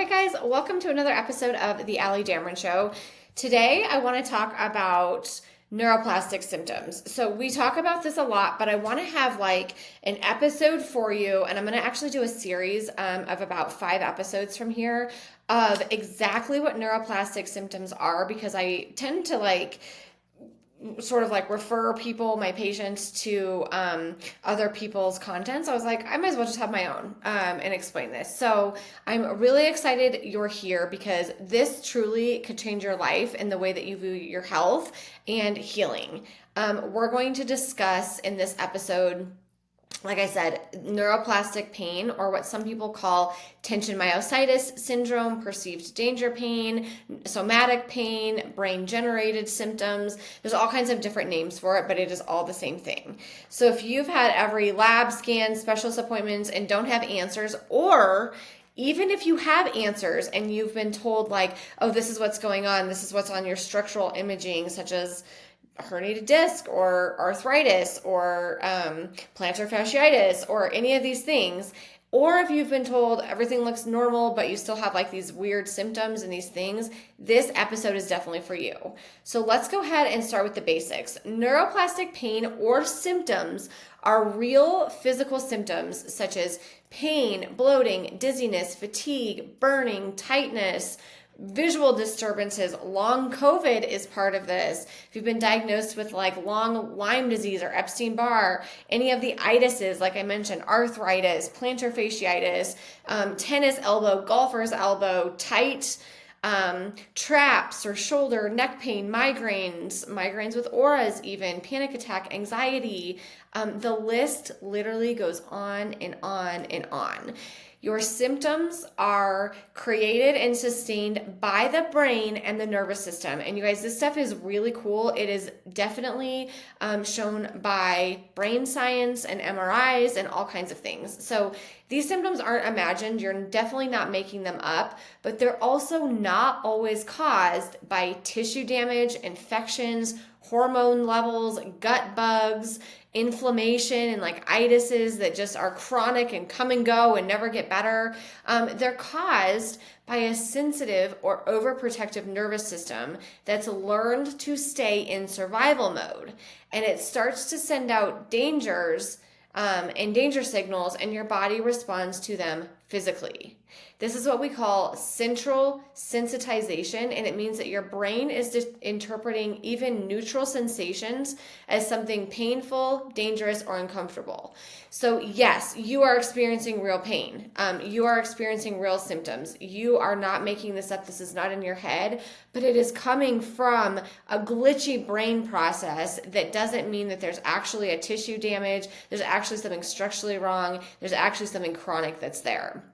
Hi guys, welcome to another episode of the Damron Show. Today I want to talk about neuroplastic symptoms. So we talk about this a lot, but I want to have like an episode for you, and I'm going to actually do a series of about 5 episodes from here of exactly what neuroplastic symptoms are, because I tend to sort of refer people, my patients, to other people's content. So I was like, I might as well just have my own and explain this. So I'm really excited you're here because this truly could change your life and the way that you view your health and healing. We're going to discuss in this episode, like I said, neuroplastic pain, or what some people call tension myositis syndrome, perceived danger pain, somatic pain, brain generated symptoms. There's all kinds of different names for it, but it is all the same thing. So if you've had every lab scan, specialist appointments, and don't have answers, or even if you have answers and you've been told oh, this is what's going on, this is what's on your structural imaging, such as herniated disc or arthritis or plantar fasciitis or any of these things, or if you've been told everything looks normal but you still have these weird symptoms and these things, this episode is definitely for you. So let's go ahead and start with the basics. Neuroplastic pain or symptoms are real physical symptoms such as pain, bloating, dizziness, fatigue, burning, tightness, visual disturbances. Long COVID is part of this. If you've been diagnosed with long Lyme disease or Epstein-Barr, any of the itises, like I mentioned, arthritis, plantar fasciitis, tennis elbow, golfer's elbow, tight traps or shoulder, neck pain, migraines with auras, even panic attack, anxiety. The list literally goes on and on and on. Your symptoms are created and sustained by the brain and the nervous system. And you guys, this stuff is really cool. It is definitely shown by brain science and MRIs and all kinds of things. So these symptoms aren't imagined. You're definitely not making them up, but they're also not always caused by tissue damage, infections, hormone levels, gut bugs, inflammation, and itises that just are chronic and come and go and never get better. They're caused by a sensitive or overprotective nervous system that's learned to stay in survival mode. And it starts to send out dangers and danger signals, and your body responds to them physically. This is what we call central sensitization, and it means that your brain is interpreting even neutral sensations as something painful, dangerous, or uncomfortable. So yes, you are experiencing real pain. You are experiencing real symptoms. You are not making this up. This is not in your head, but it is coming from a glitchy brain process that doesn't mean that there's actually a tissue damage, there's actually something structurally wrong, there's actually something chronic that's there.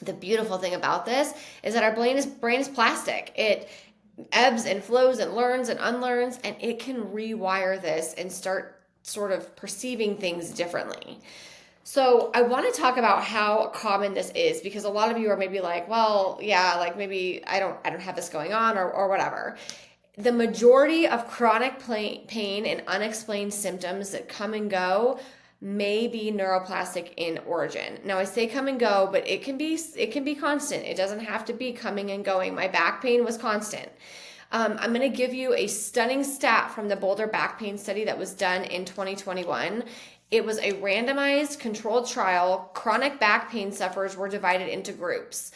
The beautiful thing about this is that our brain is plastic. It ebbs and flows and learns and unlearns, and it can rewire this and start sort of perceiving things differently. So I want to talk about how common this is, because a lot of you are maybe well, yeah, maybe I don't have this going on or whatever. The majority of chronic pain and unexplained symptoms that come and go may be neuroplastic in origin. Now I say come and go, but it can be constant. It doesn't have to be coming and going. My back pain was constant. I'm going to give you a stunning stat from the Boulder back pain study that was done in 2021. It was a randomized controlled trial. Chronic back pain sufferers were divided into groups.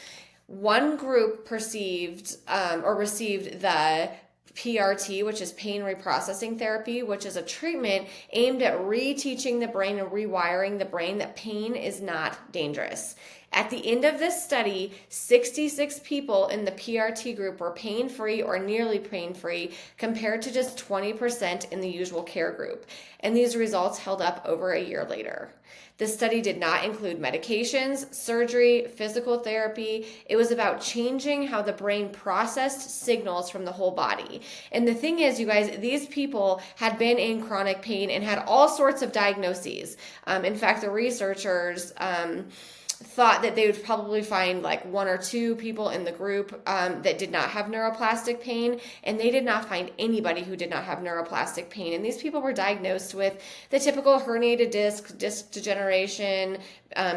One group received the PRT, which is pain reprocessing therapy, which is a treatment aimed at reteaching the brain and rewiring the brain that pain is not dangerous. At the end of this study, 66 people in the PRT group were pain-free or nearly pain-free, compared to just 20% in the usual care group. And these results held up over a year later. The study did not include medications, surgery, physical therapy. It was about changing how the brain processed signals from the whole body. And the thing is, you guys, these people had been in chronic pain and had all sorts of diagnoses. In fact, the researchers thought that they would probably find like one or two people in the group that did not have neuroplastic pain, and they did not find anybody who did not have neuroplastic pain. And these people were diagnosed with the typical herniated disc degeneration,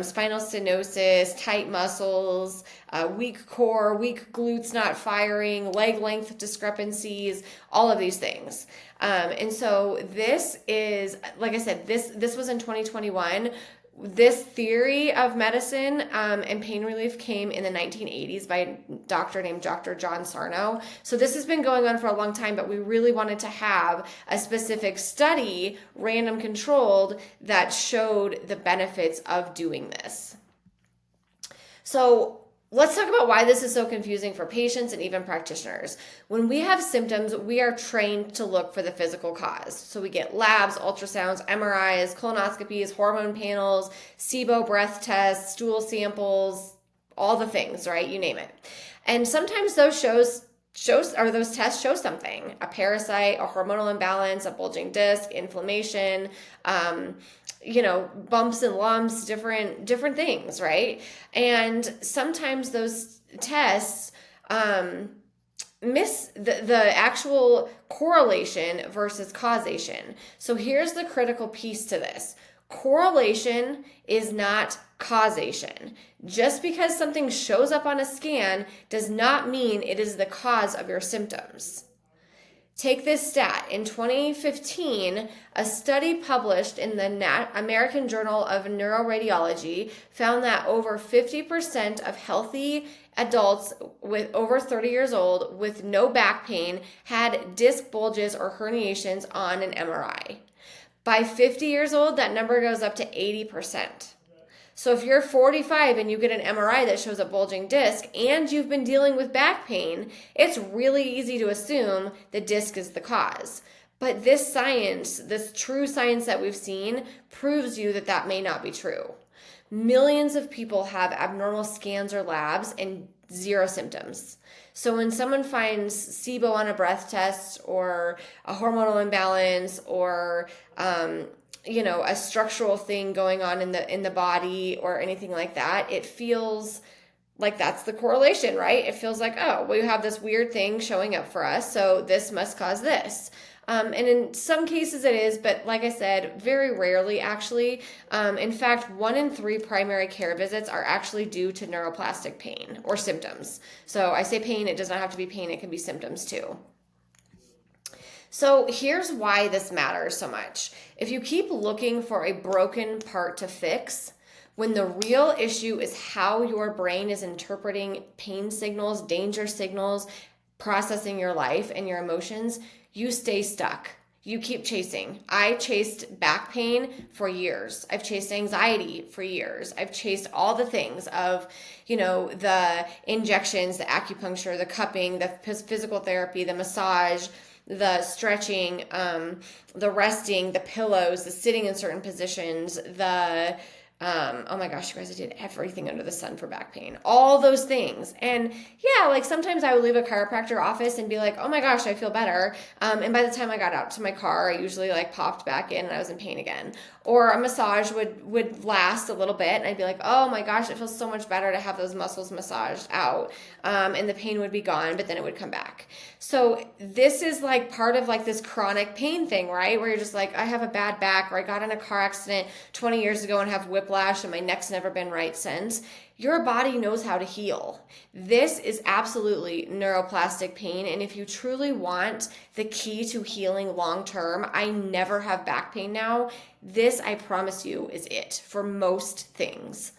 spinal stenosis, tight muscles, weak core, weak glutes not firing, leg length discrepancies, all of these things. And so this is, like I said, this was in 2021. This theory of medicine and pain relief came in the 1980s by a doctor named Dr. John Sarno. So this has been going on for a long time, but we really wanted to have a specific study, random controlled, that showed the benefits of doing this. So let's talk about why this is so confusing for patients and even practitioners. When we have symptoms, we are trained to look for the physical cause. So we get labs, ultrasounds, MRIs, colonoscopies, hormone panels, SIBO breath tests, stool samples, all the things, right? You name it. And sometimes those those tests show something: a parasite, a hormonal imbalance, a bulging disc, inflammation, bumps and lumps, different things, right? And sometimes those tests miss the actual correlation versus causation. So here's the critical piece to this. Correlation is not causation. Just because something shows up on a scan does not mean it is the cause of your symptoms. Take this stat. In 2015, a study published in the American Journal of Neuroradiology found that over 50% of healthy adults with over 30 years old with no back pain had disc bulges or herniations on an MRI. By 50 years old, that number goes up to 80%. So if you're 45 and you get an MRI that shows a bulging disc and you've been dealing with back pain, it's really easy to assume the disc is the cause. But this science, this true science that we've seen, proves you that that may not be true. Millions of people have abnormal scans or labs and zero symptoms. So when someone finds SIBO on a breath test or a hormonal imbalance or a structural thing going on in the body or anything like that, it feels like that's the correlation, right? It feels like, oh, we have this weird thing showing up for us, so this must cause this. And in some cases it is, but like I said, very rarely actually. In fact, 1 in 3 primary care visits are actually due to neuroplastic pain or symptoms. So I say pain, it does not have to be pain, it can be symptoms too. So here's why this matters so much. If you keep looking for a broken part to fix, when the real issue is how your brain is interpreting pain signals, danger signals, processing your life and your emotions, you stay stuck. You keep chasing. I chased back pain for years. I've chased anxiety for years. I've chased all the things of, the injections, the acupuncture, the cupping, the physical therapy, the massage, the stretching, the resting, the pillows, the sitting in certain positions, oh my gosh, you guys, I did everything under the sun for back pain. All those things. And yeah, like sometimes I would leave a chiropractor office and be like, oh my gosh, I feel better. And by the time I got out to my car, I usually like popped back in and I was in pain again. Or a massage would last a little bit and I'd be like, oh my gosh, it feels so much better to have those muscles massaged out. And the pain would be gone, but then it would come back. So this is like part of like this chronic pain thing, right? Where you're just like, I have a bad back, or I got in a car accident 20 years ago and have whiplash and my neck's never been right since. Your body knows how to heal. This is absolutely neuroplastic pain. And if you truly want the key to healing long term, I never have back pain now. This, I promise you, is it for most things.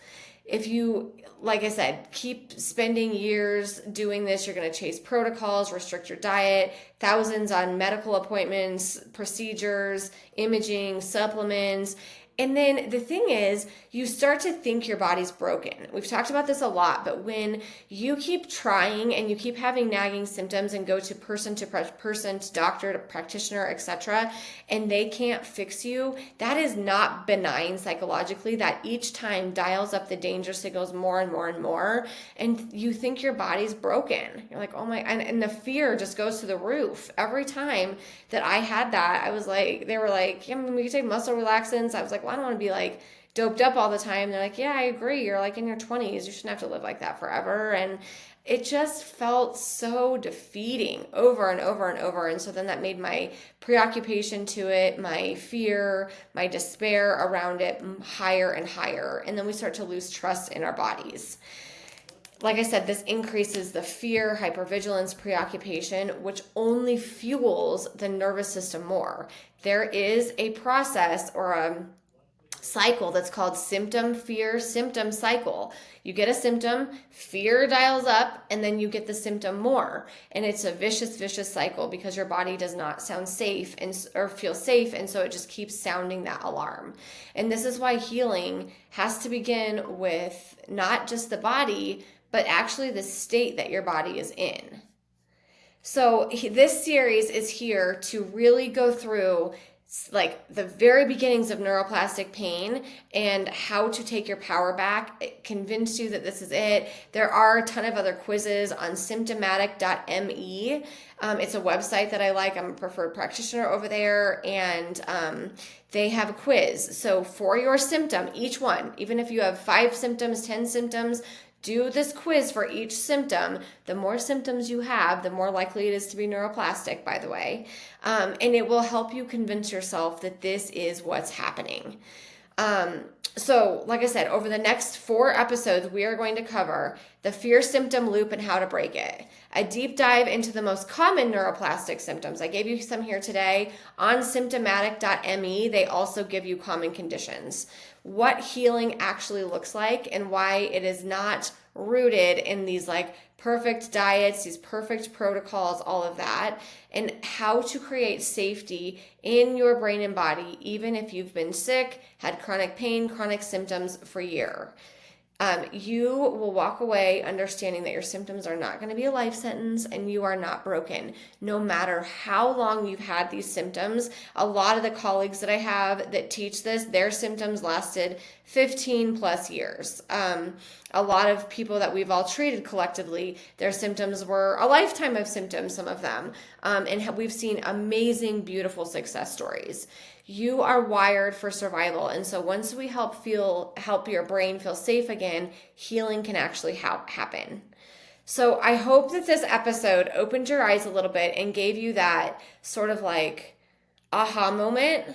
If you, like I said, keep spending years doing this, you're going to chase protocols, restrict your diet, thousands on medical appointments, procedures, imaging, supplements. And then the thing is, you start to think your body's broken. We've talked about this a lot, but when you keep trying and you keep having nagging symptoms and go to person, to doctor, to practitioner, etc., and they can't fix you, that is not benign psychologically. That each time dials up the danger signals more and more and more, and you think your body's broken. You're like, oh my, and the fear just goes to the roof. Every time that I had that, I was like, they were like, yeah, we can take muscle relaxants. I was like, well, I don't want to be like doped up all the time. They're like, yeah, I agree. You're like in your 20s. You shouldn't have to live like that forever. And it just felt so defeating over and over and over. And so then that made my preoccupation to it, my fear, my despair around it higher and higher. And then we start to lose trust in our bodies. Like I said, this increases the fear, hypervigilance, preoccupation, which only fuels the nervous system more. There is a process or a cycle that's called symptom, fear, symptom cycle. You get a symptom, fear dials up, and then you get the symptom more. And it's a vicious cycle because your body does not sound safe or feel safe, and so it just keeps sounding that alarm. And this is why healing has to begin with not just the body, but actually the state that your body is in. So this series is here to really go through like the very beginnings of neuroplastic pain and how to take your power back, convince you that this is it. There are a ton of other quizzes on symptomatic.me. It's a website that I like. I'm a preferred practitioner over there, and they have a quiz. So for your symptom, each one, even if you have 5 symptoms, 10 symptoms, do this quiz for each symptom. The more symptoms you have, the more likely it is to be neuroplastic, by the way. And it will help you convince yourself that this is what's happening. So, like I said, over the next 4 episodes, we are going to cover the fear symptom loop and how to break it. A deep dive into the most common neuroplastic symptoms. I gave you some here today on symptomatic.me. They also give you common conditions. What healing actually looks like and why it is not rooted in these like perfect diets, these perfect protocols, all of that, and how to create safety in your brain and body, even if you've been sick, had chronic pain, chronic symptoms for a year. You will walk away understanding that your symptoms are not going to be a life sentence and you are not broken. No matter how long you've had these symptoms, a lot of the colleagues that I have that teach this, their symptoms lasted 15 plus years. A lot of people that we've all treated collectively, their symptoms were a lifetime of symptoms, some of them. And we've seen amazing, beautiful success stories. You are wired for survival. And so once we help your brain feel safe again, healing can actually happen. So I hope that this episode opened your eyes a little bit and gave you that sort of like aha moment.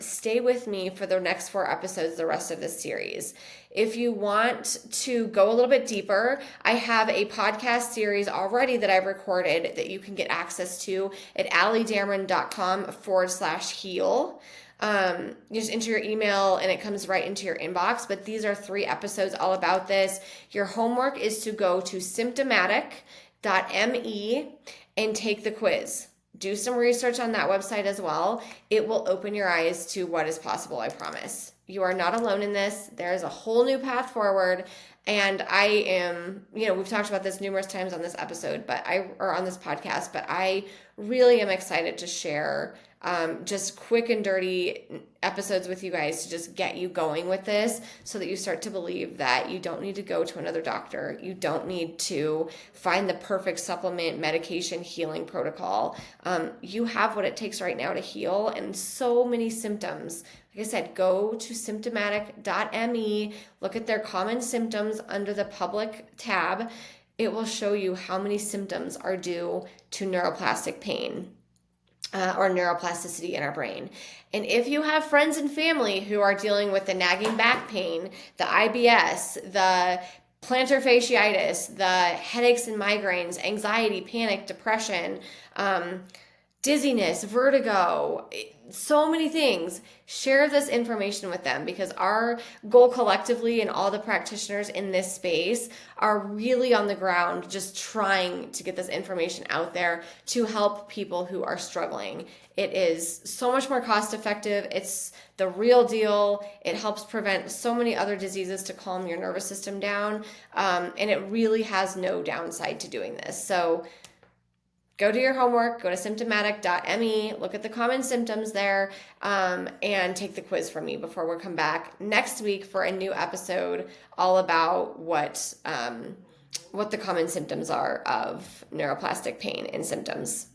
Stay with me for the next 4 episodes, the rest of this series. If you want to go a little bit deeper, I have a podcast series already that I've recorded that you can get access to at alidamron.com/heal. You just enter your email and it comes right into your inbox. But these are 3 episodes all about this. Your homework is to go to symptomatic.me and take the quiz. Do some research on that website as well. It will open your eyes to what is possible, I promise. You are not alone in this. There is a whole new path forward. And I am, we've talked about this numerous times on this episode, or on this podcast, but I really am excited to share just quick and dirty episodes with you guys to just get you going with this so that you start to believe that you don't need to go to another doctor. You don't need to find the perfect supplement, medication, healing protocol. You have what it takes right now to heal, and so many symptoms. Like I said, go to symptomatic.me, look at their common symptoms under the public tab. It will show you how many symptoms are due to neuroplastic pain. Or neuroplasticity in our brain. And if you have friends and family who are dealing with the nagging back pain, the IBS, the plantar fasciitis, the headaches and migraines, anxiety, panic, depression, dizziness, vertigo, so many things, share this information with them, because our goal collectively and all the practitioners in this space are really on the ground just trying to get this information out there to help people who are struggling. It is so much more cost effective. It's the real deal. It helps prevent so many other diseases to calm your nervous system down. And it really has no downside to doing this. So go do your homework, go to symptomatic.me, look at the common symptoms there, and take the quiz from me before we come back next week for a new episode all about what the common symptoms are of neuroplastic pain and symptoms.